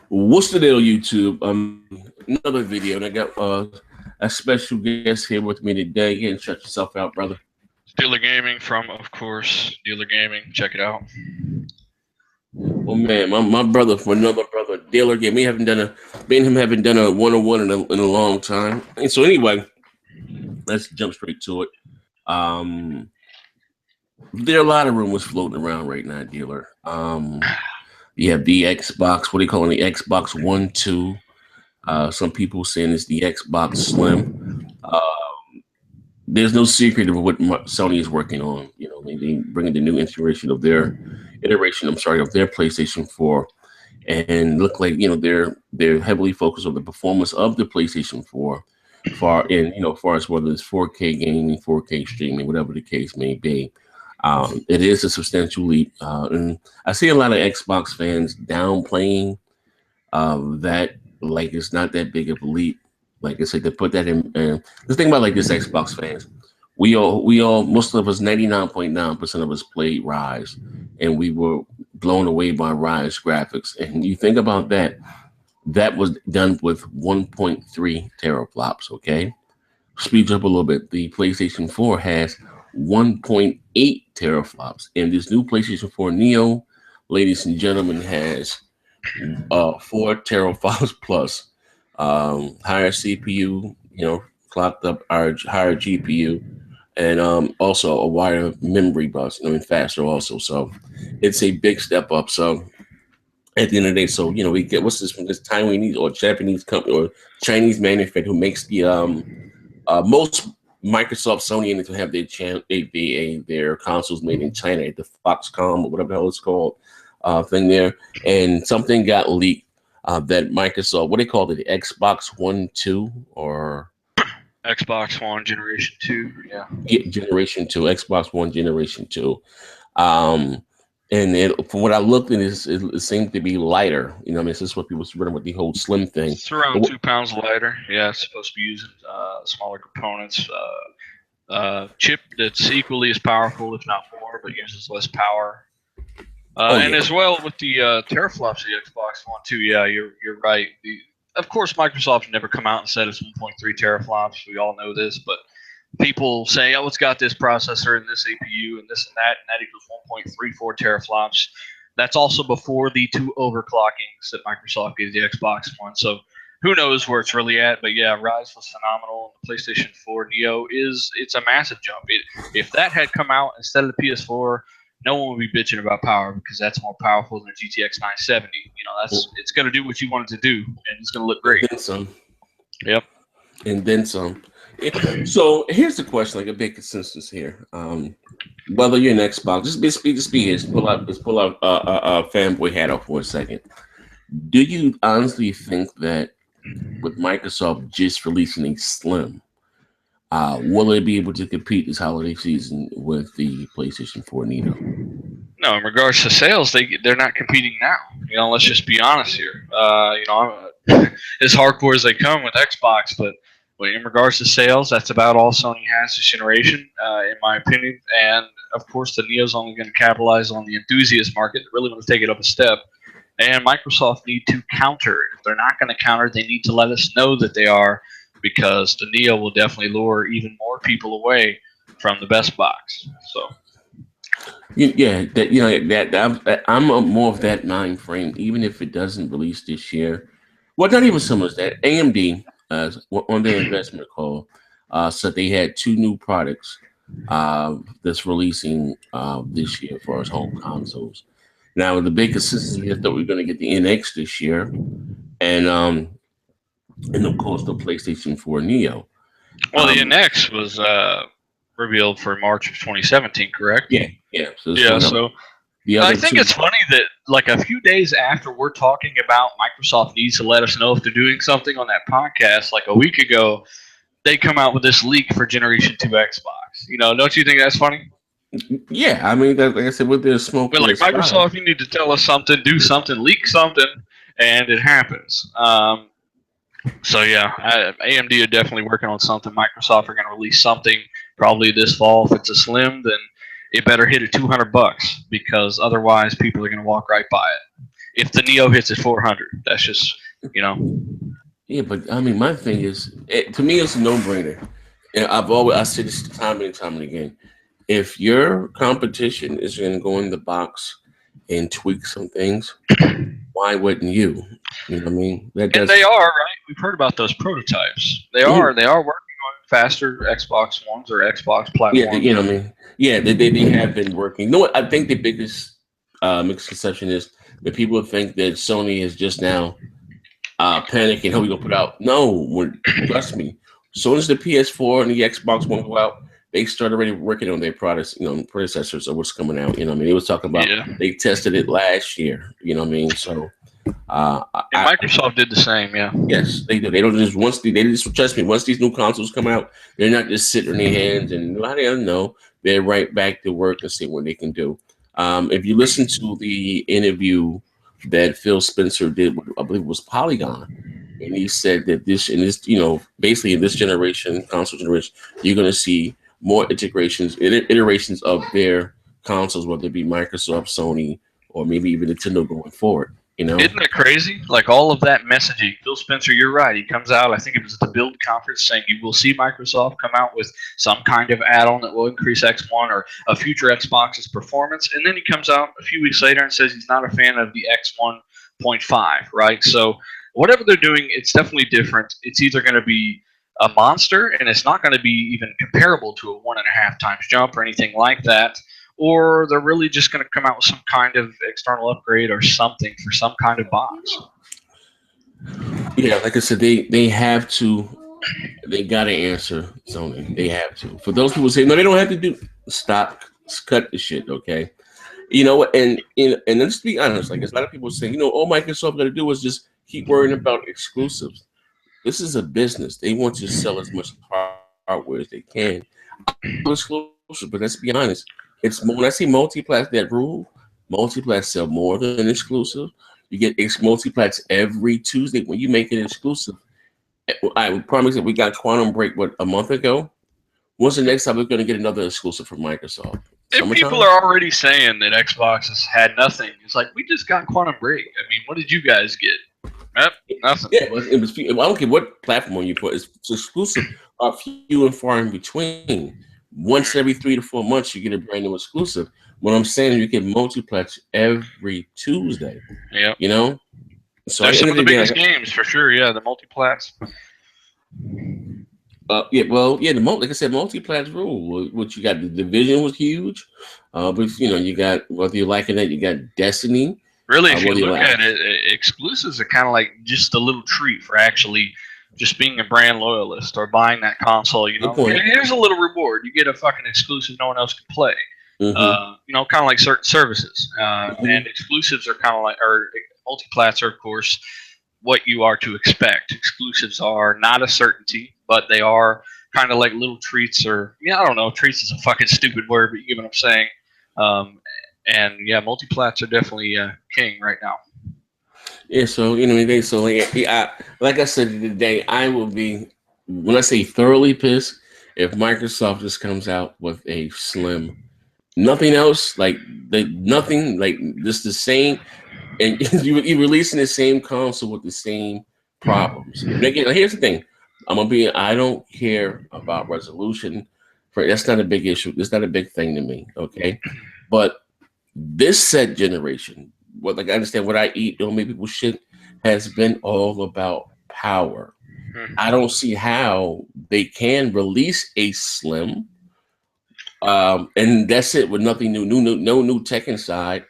What's the deal, YouTube? Another video, and I got a special guest here with me today. Again, shut yourself out, brother. Dealergaming from, of course, Dealergaming. Check it out. Oh man, my brother for another brother, Dealergaming. Me and him haven't done a one-on-one in a long time. And so anyway, let's jump straight to it. There are a lot of rumors floating around right now, Dealer. You have the Xbox. What do you call it? The Xbox One, 2. Some people saying it's the Xbox Slim. There's no secret of what Sony is working on. You know, they bringing the new iteration of their PlayStation 4, and look like they're heavily focused on the performance of the PlayStation 4, far as whether it's 4K gaming, 4K streaming, whatever the case may be. It is a substantial leap, and I see a lot of Xbox fans downplaying that, like it's not that big of a leap. Like I said, to put that in, the thing about like this Xbox fans, we all, most of us, 99.9% of us played Rise, and we were blown away by Rise graphics. And you think about that, that was done with 1.3 teraflops. Okay, speeds up a little bit. The PlayStation 4 has 1.8 teraflops, and this new PlayStation 4 Neo, ladies and gentlemen, has 4 teraflops plus. Higher CPU, clocked up our higher GPU, and also a wider memory bus, faster also. So it's a big step up. So at the end of the day, so we get what's this from this Taiwanese or Japanese company or Chinese manufacturer who makes the most Microsoft, Sony, and to have their consoles made in China at the Foxconn or whatever the hell it's called thing there, and something got leaked. That Microsoft, what they called it, the Xbox One 2 or Xbox One Generation 2, yeah. Generation 2, Xbox One Generation 2. And from what I looked at, it seemed to be lighter. This is what people were running with the whole slim thing. It's around 2 pounds lighter. Yeah, it's supposed to be using smaller components. Chip that's equally as powerful, if not more, but uses less power. And as well with the teraflops of the Xbox One 2, yeah, you're right. Of course, Microsoft never come out and said it's 1.3 teraflops. We all know this, but people say, oh, it's got this processor and this APU and this and that equals 1.34 teraflops. That's also before the 2 overclockings that Microsoft gave the Xbox One. So who knows where it's really at? But yeah, Rise was phenomenal. The PlayStation 4 Neo it's a massive jump. If that had come out instead of the PS4, no one would be bitching about power because that's more powerful than a GTX 970. It's going to do what you want it to do, and it's going to look great. And then some. Yep. And then some. So here's the question, like a big consensus here. Whether you're an Xbox, just be here. Let's pull out a fanboy hat off for a second. Do you honestly think that with Microsoft just releasing a Slim, will they be able to compete this holiday season with the PlayStation 4 NEO? No, in regards to sales, they're not competing now. Let's just be honest here. I'm as hardcore as they come with Xbox, but in regards to sales, that's about all Sony has this generation, in my opinion. And of course, the Neo's only going to capitalize on the enthusiast market. They really want to take it up a step. And Microsoft need to counter. If they're not going to counter, they need to let us know that they are, because the Neo will definitely lure even more people away from the best box. So, I'm more of that mind frame. Even if it doesn't release this year, well, not even so much that AMD on their investment call said they had 2 new products that's releasing this year for us home consoles. Now, the big consistency is that we're going to get the NX this year, and of course the PlayStation 4 NEO. Well, the NX was revealed for March of 2017, correct? Yeah. So I think it's funny that like a few days after we're talking about Microsoft needs to let us know if they're doing something on that podcast, like a week ago, they come out with this leak for Generation 2 Xbox. Don't you think that's funny? Yeah, I mean, like I said, with their smoke. But like Microsoft, you need to tell us something, do something, leak something, and it happens. So yeah, AMD are definitely working on something. Microsoft are going to release something probably this fall. If it's a Slim, then it better hit at $200 because otherwise people are going to walk right by it. if the Neo hits at 400. That's just, you know. Yeah, but I mean, my thing is, to me, it's a no-brainer. And I say this time and time and again. If your competition is going to go in the box and tweak some things, why wouldn't you? You know what I mean? And they are, right. We've heard about those prototypes. They are. Mhm. They are working on faster Xbox Ones or Xbox Yeah, you platforms. know what I mean. Yeah, they have been working. You know what? I think the biggest misconception is that people think that Sony is just now panicking. How we gonna put out? No, trust me. As soon as the PS4 and the Xbox One go out, they start already working on their products. You know, predecessors of what's coming out. You know, what I mean, they was talking about Yeah. they tested it last year. You know what I mean? So, And Microsoft did the same. Yeah. yes, they do. They don't just they just trust me. Once these new consoles come out, they're not just sitting in their hands and I don't know. They're right back to work and see what they can do. If you listen to the interview that Phil Spencer did, I believe it was Polygon, and he said that basically in this generation, console generation, you're going to see more iterations of their consoles, whether it be Microsoft, Sony, or maybe even Nintendo going forward. You know, Isn't it crazy? Like all of that messaging. Phil Spencer, you're right. He comes out, I think it was at the Build conference, saying you will see Microsoft come out with some kind of add on that will increase X1 or a future Xbox's performance. And then he comes out a few weeks later and says he's not a fan of the X1.5, right? So whatever they're doing, it's definitely different. It's either going to be a monster and it's not going to be even comparable to a 1.5 times jump or anything like that, or they're really just going to come out with some kind of external upgrade or something for some kind of box. yeah, like I said, they have to. They got to answer Sony. They have to. For those people say no, they don't have to do. Stop. Cut the shit. Okay. You know what? And let's be honest. Like there's a lot of people saying, all Microsoft got to do is just keep worrying about exclusives. This is a business. They want to sell as much hardware as they can. Exclusive, but let's be honest. It's when I see multiplats that rule, multiplats sell more than exclusive. You get multiplats every Tuesday when you make it exclusive. I promise that we got Quantum Break a month ago. When's the next time we're going to get another exclusive from Microsoft? And people Summertime? are already saying that Xbox has had nothing. It's like, we just got Quantum Break. I mean, what did you guys get? Yep, nothing. Yeah, I don't care what platform you put. It's exclusive are few and far in between. Once every 3 to 4 months, you get a brand new exclusive. What I'm saying, you get multiplex every Tuesday. Yep. You know, so They're at the some end of of the the day, biggest games for sure. Yeah, the multiplats. like I said, multi-plat rule. What you got? The division was huge, but you got whether you liking it, you got Destiny. Really, if you Whether you look like, at it, exclusives are kind of like just a little treat for actually just being a brand loyalist or buying that console. You good know, point. here's a little reward. You get a fucking exclusive no one else can play. Mm-hmm. Kind of like certain services. Mm-hmm. And exclusives are kind of like, or multiplats are, of course, what you are to expect. Exclusives are not a certainty, but they are kind of like little treats, or I don't know. Treats is a fucking stupid word, but you get what I'm saying. Um, and yeah, multiplats are definitely king right now. Yeah, so like I said today, I will be when I say thoroughly pissed if Microsoft just comes out with a slim, nothing else nothing like just the same, and you releasing the same console with the same problems. And again, here's the thing, I don't care about resolution. That's not a big issue. It's not a big thing to me. Okay, but this set generation, like I understand what I eat, don't make people shit, has been all about power. I don't see how they can release a slim, and that's it with nothing new, no new tech inside,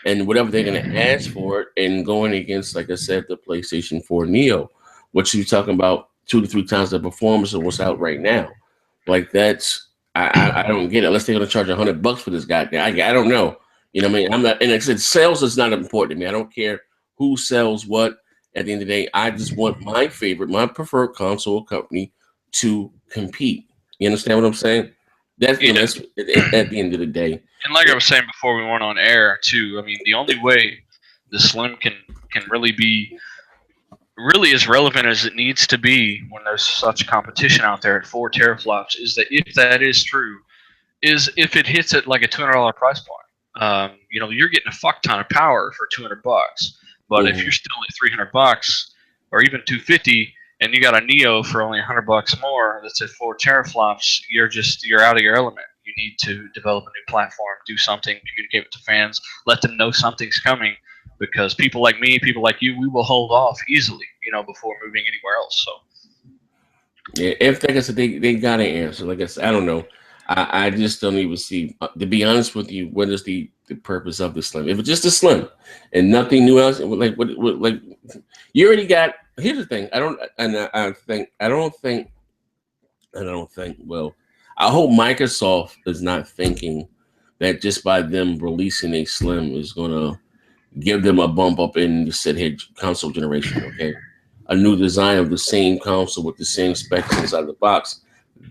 and whatever they're gonna ask for it, and going against, like I said, the PlayStation 4 Neo, which you're talking about 2 to 3 times the performance of what's out right now. Like that's I don't get it. Unless they're gonna charge $100 for this goddamn. I don't know. You know what I mean? I'm not, and like I said, sales is not important to me. I don't care who sells what. At the end of the day, I just want my preferred console company to compete. You understand what I'm saying? That's Yeah. that's at the end of the day. And like I was saying before we went on air too, I mean, the only way the Slim can really be really as relevant as it needs to be when there's such competition out there at 4 teraflops is that, if that is true, is if it hits at like a $200 price point. You're getting a fuck ton of power for $200. But if you're still at $300 or even 250, and you got a Neo for only $100 more, that's at 4 teraflops, you're out of your element. You need to develop a new platform, do something, communicate with the fans, let them know something's coming. Because people like me, people like you, we will hold off easily, before moving anywhere else. So. Yeah, if like I said, they got an answer. Like I said, I don't know. I just don't even see. To be honest with you, what is the purpose of the Slim? If it's just a Slim and nothing new else, like what like you already got. Here's the thing. I don't think. Well, I hope Microsoft is not thinking that just by them releasing a Slim is gonna give them a bump up in the said head console generation. Okay. A new design of the same console with the same specs inside the box.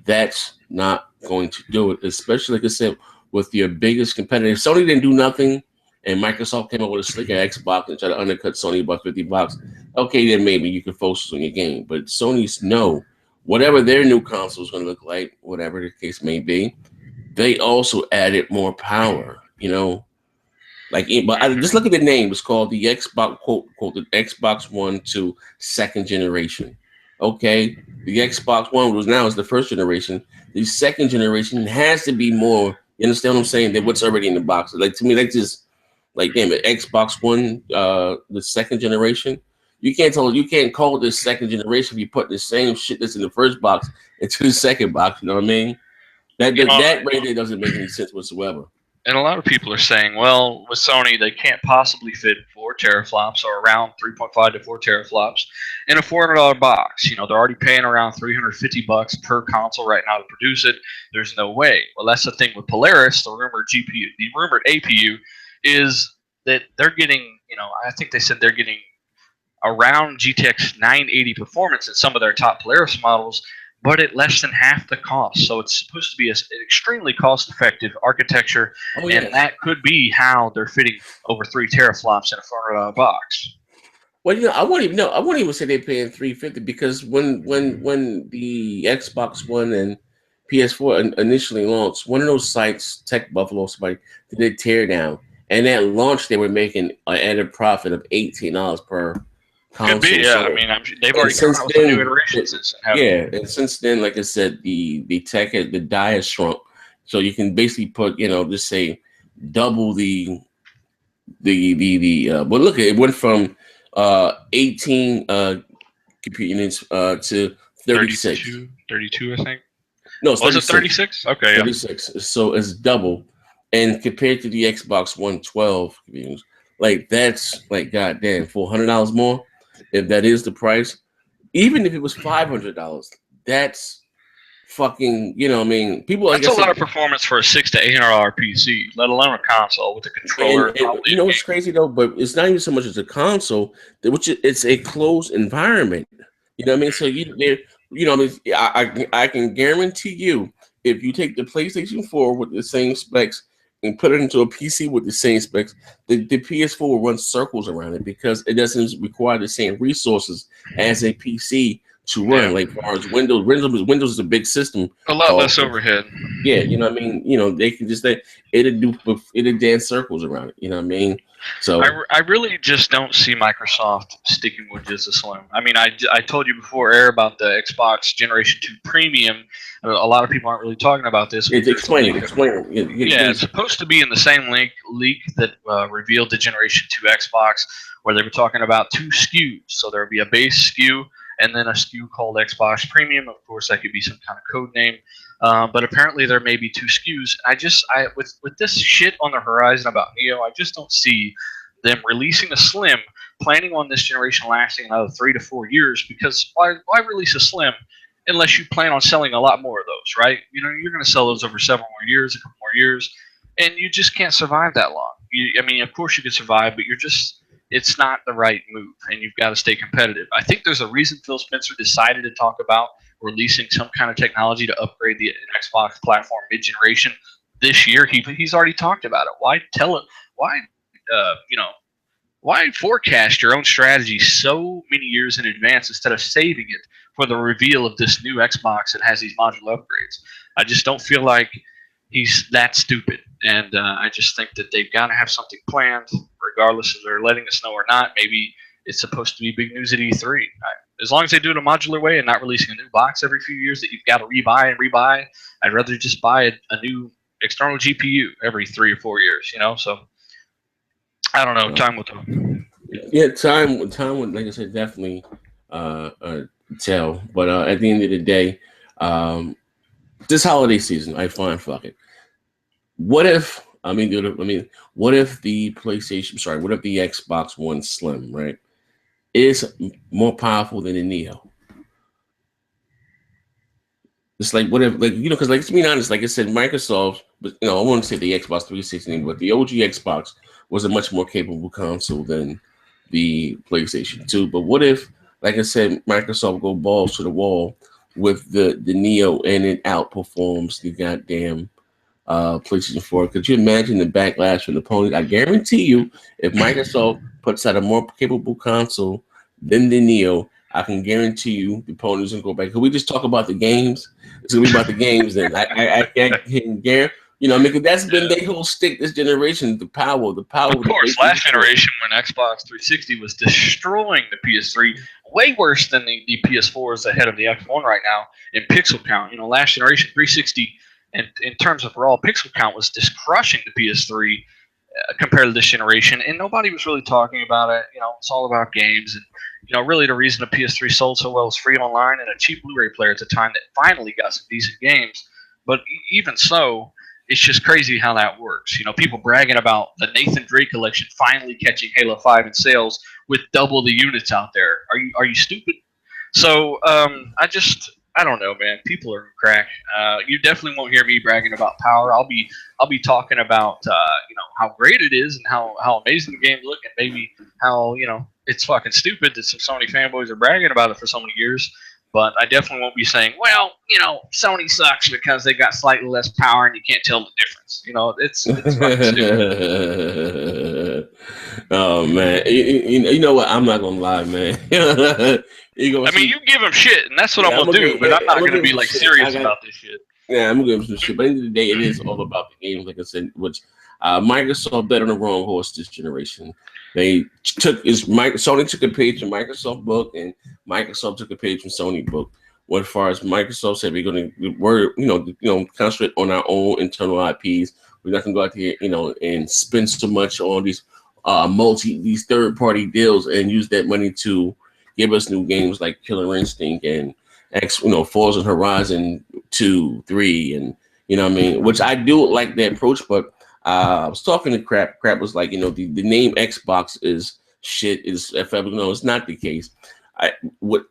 That's not going to do it, especially like I said, with your biggest competitor. If Sony didn't do nothing and Microsoft came up with a slicker Xbox and tried to undercut Sony by $50, okay, then maybe you can focus on your game. But Sony's no, whatever their new console is going to look like, whatever the case may be, they also added more power, Like, but just look at the name. It's called the Xbox quote the Xbox One 2 second generation. Okay, the Xbox One was now is the first generation. The second generation has to be more. You understand what I'm saying? Than what's already in the box. Like to me, that's just like damn it. Xbox One, the second generation. You can't call it the second generation if you put the same shit that's in the first box into the second box. You know what I mean? That right there doesn't make any sense whatsoever. And a lot of people are saying, well, with Sony, they can't possibly fit 4 teraflops or around 3.5 to 4 teraflops in a $400 box. They're already paying around $350 per console right now to produce it. There's no way. Well, that's the thing with Polaris, the rumored GPU, the rumored APU, is that they're getting, I think they said they're getting around GTX 980 performance in some of their top Polaris models, but at less than half the cost. So it's supposed to be an extremely cost-effective architecture, and that could be how they're fitting over 3 teraflops in a $400 box. Well, I won't even say they're paying $350 because when the Xbox One and PS4 initially launched, one of those sites, Tech Buffalo, somebody did a tear down, and at launch they were making an added profit of $18 per console. Could be, yeah. I mean, they've already come out with some new iterations. And since then, like I said, the die has shrunk, so you can basically put, just say double the. But look, it went from 18 computer units to 36. 32, I think. No, it's 36. Was it 36? Okay, 36. Yeah. So it's double, and compared to the Xbox One 12 computers, like that's like goddamn $400 more. If that is the price, even if it was $500, that's fucking, I mean, people. That's a lot of performance for a $600 to $800 PC, let alone a console with a controller. And what's crazy though, but it's not even so much as a console, which it's a closed environment. You know what I mean? So I can guarantee you, if you take the PlayStation 4 with the same specs and put it into a PC with the same specs, the PS4 will run circles around it because it doesn't require the same resources as a PC to run. Yeah. Like as far as Windows is a big system. A lot less overhead. Yeah, you know what I mean? They can just it'll dance circles around it. You know what I mean? So I really just don't see Microsoft sticking with just a Slim. I mean, I told you before, Air, about the Xbox Generation 2 Premium. A lot of people aren't really talking about this. Explain it. It's supposed to be in the same leak that revealed the Generation 2 Xbox, where they were talking about 2 SKUs. So there would be a base SKU and then a SKU called Xbox Premium. Of course, that could be some kind of code name. But apparently there may be 2 SKUs. With this shit on the horizon about Neo, I just don't see them releasing a Slim, planning on this generation lasting another 3 to 4 years. Because why release a Slim unless you plan on selling a lot more of those, right? You're going to sell those over several more years, a couple more years, and you just can't survive that long. Of course you can survive, but it's not the right move, and you've got to stay competitive. I think there's a reason Phil Spencer decided to talk about releasing some kind of technology to upgrade the Xbox platform mid-generation this year. He's already talked about it. Why tell it? Why forecast your own strategy so many years in advance instead of saving it for the reveal of this new Xbox that has these modular upgrades? I just don't feel like he's that stupid. And I just think that they've got to have something planned, regardless if they're letting us know or not. Maybe it's supposed to be big news at E3. As long as they do it a modular way and not releasing a new box every few years that you've got to rebuy and rebuy, I'd rather just buy a new external GPU every 3 or 4 years. So I don't know. Time will tell. Yeah, time would, like I said, definitely tell. But at the end of the day, this holiday season, I find fuck it. What if what if the what if the Xbox One Slim, right, is more powerful than the Neo? It's like what if, like, because, like, to be honest, like I said, Microsoft, but I wouldn't say the Xbox 360, but the OG Xbox was a much more capable console than the PlayStation 2. But what if, like I said, Microsoft go balls to the wall with the Neo and it outperforms the goddamn PlayStation 4? Could you imagine the backlash from the opponent? I guarantee you, if Microsoft puts out a more capable console than the Neo, I can guarantee you the opponents will go back. Could we just talk about the games? It's gonna be about the games then. I can guarantee. Because that's been their whole stick this generation. The power. Of course, last generation when Xbox 360 was destroying the PS3, way worse than the PS4 is ahead of the X1 right now in pixel count. Last generation 360, and in terms of raw pixel count, was just crushing the PS3 compared to this generation, and nobody was really talking about it. It's all about games, and really the reason the PS3 sold so well was free online and a cheap Blu-ray player at the time that finally got some decent games. But even so, it's just crazy how that works. People bragging about the Nathan Drake collection finally catching Halo 5 in sales with double the units out there. Are you stupid? So I don't know, man. People are crack. You definitely won't hear me bragging about power. I'll be talking about how great it is and how amazing the games look, and maybe how it's fucking stupid that some Sony fanboys are bragging about it for so many years. But I definitely won't be saying, well, Sony sucks because they got slightly less power and you can't tell the difference. It's fucking stupid. Oh man, you know what? I'm not gonna lie, man. You give them shit, and that's what I'm gonna do. But I'm not gonna be serious about this shit. Yeah, I'm gonna give them some shit. But at the end of the day, it is all about the games, like I said. Which Microsoft bet on the wrong horse this generation. Sony took a page from Microsoft book, and Microsoft took a page from Sony book. As far as Microsoft said, we're concentrate on our own internal IPs. We're not gonna go out there, and spend so much on these third party deals and use that money to give us new games like Killer Instinct and Forza Horizon 2, 3, and which I do like that approach, but I was talking to Crap. Crap was like, the name Xbox is shit. It's not the case. What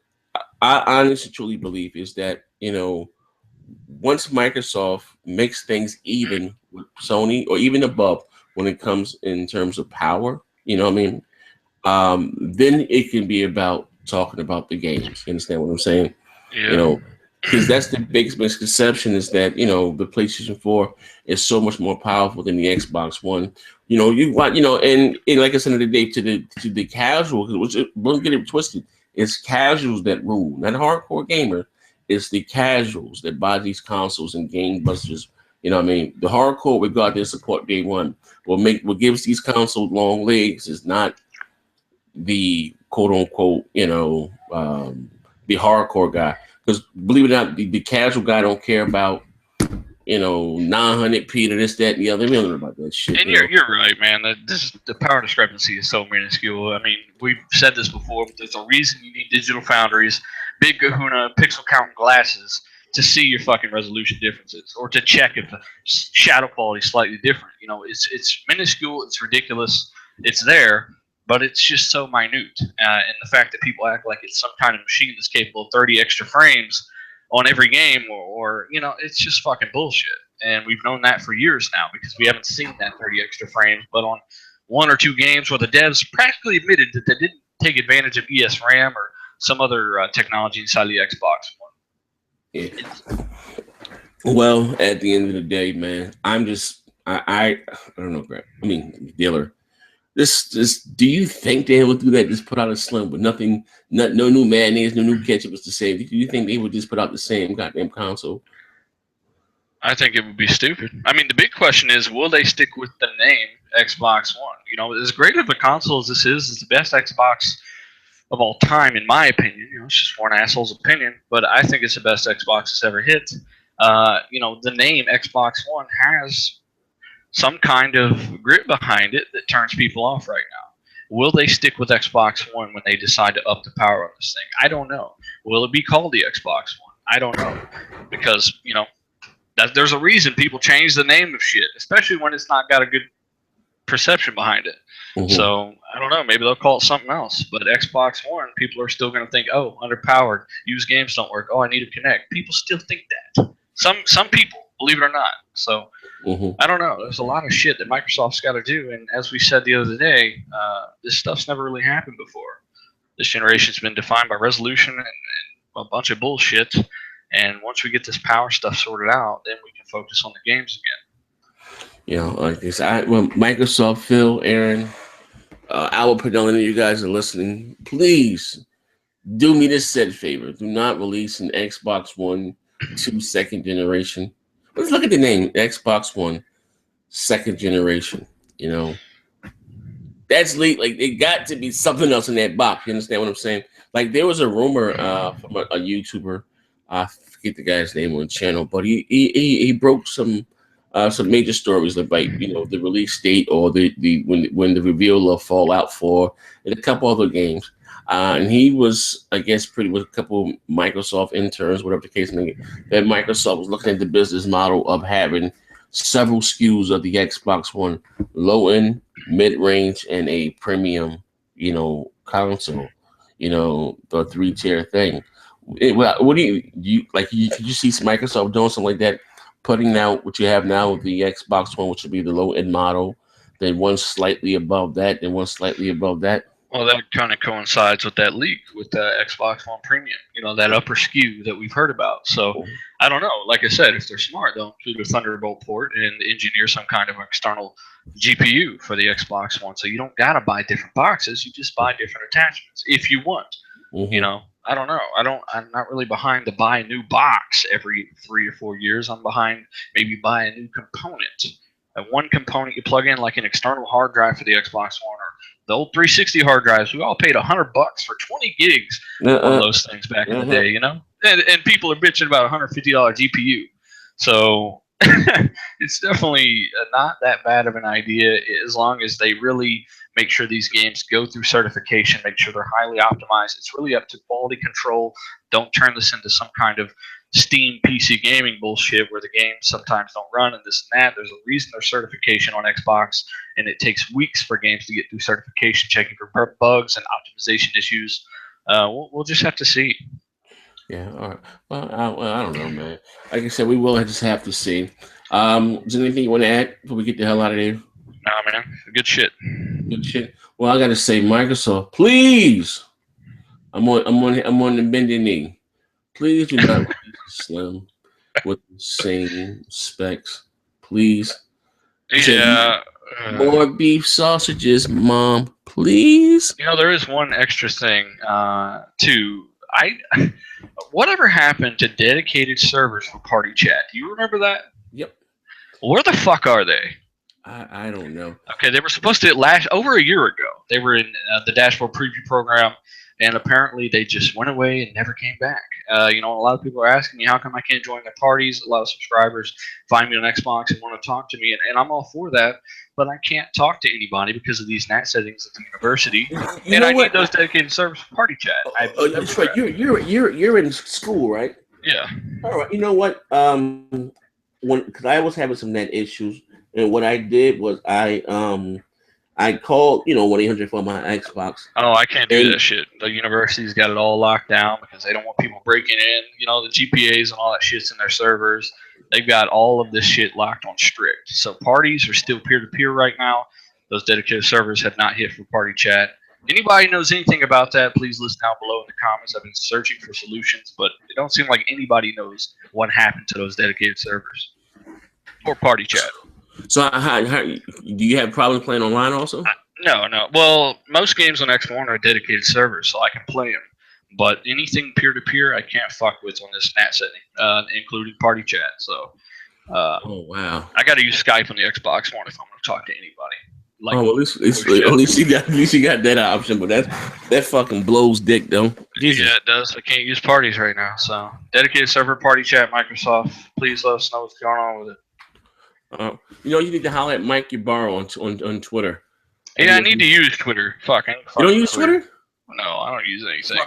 I honestly truly believe is that, once Microsoft makes things even with Sony or even above when it comes in terms of power, then it can be about talking about the games. You understand what I'm saying? Yeah. Because that's the biggest misconception is that, the PlayStation 4 is so much more powerful than the Xbox One. And like I said the other day, to the casual, which don't get it twisted, it's casuals that rule, not a hardcore gamer. It's the casuals that buy these consoles and game busters. The hardcore we got their support day one. What gives these consoles long legs is not the quote unquote, the hardcore guy. Because believe it or not, the casual guy don't care about 900p to this, that, and the other. We don't know about that shit. And you're right, man. The power discrepancy is so minuscule. We've said this before, but there's a reason you need digital foundries, big kahuna, pixel count glasses to see your fucking resolution differences or to check if the shadow quality is slightly different. It's minuscule, it's ridiculous, it's there, but it's just so minute. And the fact that people act like it's some kind of machine that's capable of 30 extra frames on every game, or it's just fucking bullshit. And we've known that for years now because we haven't seen that 30 extra frames. But on 1 or 2 games where the devs practically admitted that they didn't take advantage of ESRAM or some other technology inside the Xbox One. Yeah. Well, at the end of the day, man, I don't know, Greg. Dealer. Do you think they would do that? Just put out a Slim with nothing, no new mayonnaise, no new ketchup. It's the same. Do you think they would just put out the same goddamn console? I think it would be stupid. I mean, the big question is, will they stick with the name Xbox One? You know, as great of a console as this is the best Xbox of all time, in my opinion. You know, it's just one asshole's opinion, but I think it's the best Xbox that's ever hit. You know, the name Xbox One has some kind of grit behind it that turns people off right now. Will they stick with Xbox One when they decide to up the power on this thing? I don't know. Will it be called the Xbox One? I don't know. Because, you know, there's a reason people change the name of shit, especially when it's not got a good perception behind it. Mm-hmm. So I don't know. Maybe they'll call it something else. But Xbox One, people are still going to think, oh, underpowered, used games don't work. Oh, I need to connect. People still think that. Some people, believe it or not. So I don't know. There's a lot of shit that Microsoft's got to do. And as we said the other day, this stuff's never really happened before. This generation's been defined by resolution and a bunch of bullshit. And once we get this power stuff sorted out, then we can focus on the games again. You know, like this, when Microsoft, Phil, Aaron, Albert Padilla, you guys are listening, please do me this said favor. Do not release an Xbox One 2 second generation. Let's look at the name, Xbox One second generation. You know, that's late. Like, it got to be something else in that box. You understand what I'm saying? Like, there was a rumor from a YouTuber. I forget the guy's name on the channel, but he broke some major stories, like, you know, the release date or the when the reveal of Fallout 4 and a couple other games. And he was, I guess, with a couple Microsoft interns, whatever the case may be, that Microsoft was looking at the business model of having several SKUs of the Xbox One, low end, mid range, and a premium, you know, console. You know, the 3-tier thing. What do you like? Could you see Microsoft doing something like that, putting out what you have now with the Xbox One, which would be the low end model, then one slightly above that, then one slightly above that? Well, that kind of coincides with that leak with the Xbox One Premium, you know, that upper SKU that we've heard about. So I don't know. Like I said, if they're smart, they'll include a Thunderbolt port and engineer some kind of external GPU for the Xbox One. So you don't got to buy different boxes. You just buy different attachments if you want. You know, I don't know. I'm not really behind to buy a new box every 3 or 4 years. I'm behind maybe buy a new component. And one component you plug in, like an external hard drive for the Xbox One or the old 360 hard drives. We all paid $100 for 20 gigs on those things back in the day, you know. And people are bitching about $150 GPU. So it's definitely not that bad of an idea as long as they really make sure these games go through certification, make sure they're highly optimized. It's really up to quality control. Don't turn this into some kind of Steam PC gaming bullshit where the games sometimes don't run and this and that. There's a reason there's certification on Xbox, and it takes weeks for games to get through certification, checking for bugs and optimization issues. We'll just have to see. Yeah, all right. Well, I don't know, man. Like I said, we will just have to see. Is there anything you want to add before we get the hell out of there? Nah, man. Good shit. Good shit. Well, I gotta say, Microsoft, please. I'm on the bending knee. Please do not release Slim with the same specs. Please. Yeah. More beef sausages, Mom. Please. You know, there is one extra thing too. Whatever happened to dedicated servers for party chat? Do you remember that? Yep. Where the fuck are they? I don't know. Okay, they were supposed to last over a year ago. They were in the dashboard preview program, and apparently they just went away and never came back. You know, a lot of people are asking me, how come I can't join their parties? A lot of subscribers find me on Xbox and want to talk to me, and I'm all for that, but I can't talk to anybody because of these NAT settings at the university, and I need those dedicated servers for party chat. That's right. You're in school, right? Yeah. All right. You know what? Because I was having some NAT issues, and what I did was I called 1-800 for my Xbox. Oh, I can't do that shit. The university's got it all locked down because they don't want people breaking in. You know, the GPAs and all that shit's in their servers. They've got all of this shit locked on strict. So parties are still peer-to-peer right now. Those dedicated servers have not hit for party chat. Anybody knows anything about that, please list down below in the comments. I've been searching for solutions, but it don't seem like anybody knows what happened to those dedicated servers or party chat. So how do you have problems playing online also? No. Well, most games on X1 are dedicated servers, so I can play them. But anything peer-to-peer, I can't fuck with on this NAT setting, including party chat. So Oh wow! I got to use Skype on the Xbox One if I'm going to talk to anybody. Like, oh, well, at least you got that option, but that fucking blows dick though. Jesus. Yeah, it does. I can't use parties right now, so dedicated server party chat. Microsoft, please let us know what's going on with it. You need to holler at Mike Ybarra on Twitter. Yeah, I need to use Twitter. Fuck, you don't use Twitter? No, I don't use anything.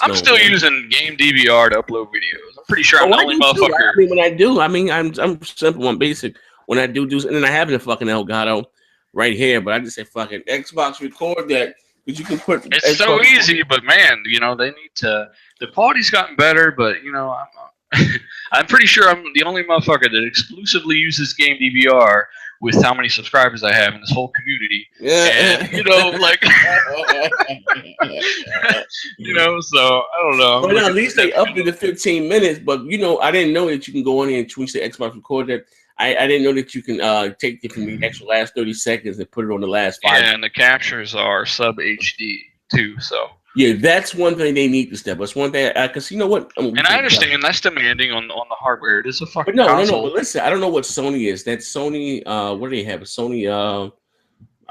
I'm still using Game DVR to upload videos. I'm pretty sure I'm the only motherfucker. I mean, when I do, I'm simple. I'm basic. When I do, and then I have the fucking Elgato right here, but I just say fucking Xbox record that, because you can put. It's so easy, but man, they need to. The quality's gotten better, but I'm pretty sure I'm the only motherfucker that exclusively uses Game DVR with how many subscribers I have in this whole community. Yeah. And, like, so I don't know. But at least they upped it to 15 minutes, but I didn't know that you can go on here and tweet the Xbox record that. I didn't know that you can take it from the actual last 30 seconds and put it on the last 5. Yeah, and the captures are sub HD too, so. Yeah, that's one thing they need to step. That's one thing, because you know what? And I understand that's demanding on the hardware. It is a fucking no. console. But listen, I don't know what Sony is. That Sony, what do they have? Sony,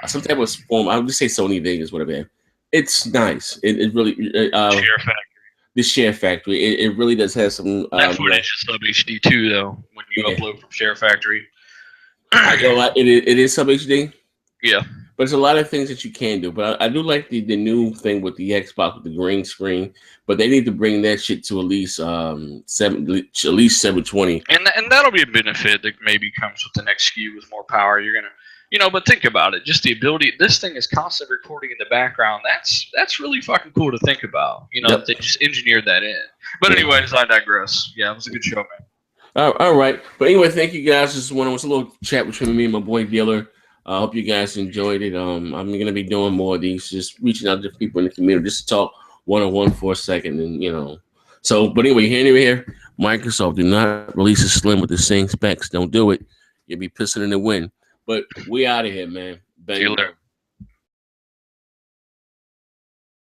some type of form. I would just say Sony Vegas, whatever. It's nice. It really Share Factory. The Share Factory. It really does have some. That footage is sub HD too, though. When you upload from Share Factory, it is sub HD. Yeah. But there's a lot of things that you can do. But I do like the new thing with the Xbox with the green screen. But they need to bring that shit to at least 720. And that'll be a benefit that maybe comes with the next SKU with more power. You're gonna, but think about it. Just the ability. This thing is constantly recording in the background. That's really fucking cool to think about. Yep. They just engineered that in. But anyways, I digress. Yeah, it was a good show, man. All right. But anyway, thank you guys. This was a little chat between me and my boy Dealer. I hope you guys enjoyed it. I'm going to be doing more of these, just reaching out to people in the community, just to talk one-on-one for a second. And, so, but anyway, here, Microsoft, do not release a Slim with the same specs. Don't do it. You'll be pissing in the wind. But we out of here, man. Bang.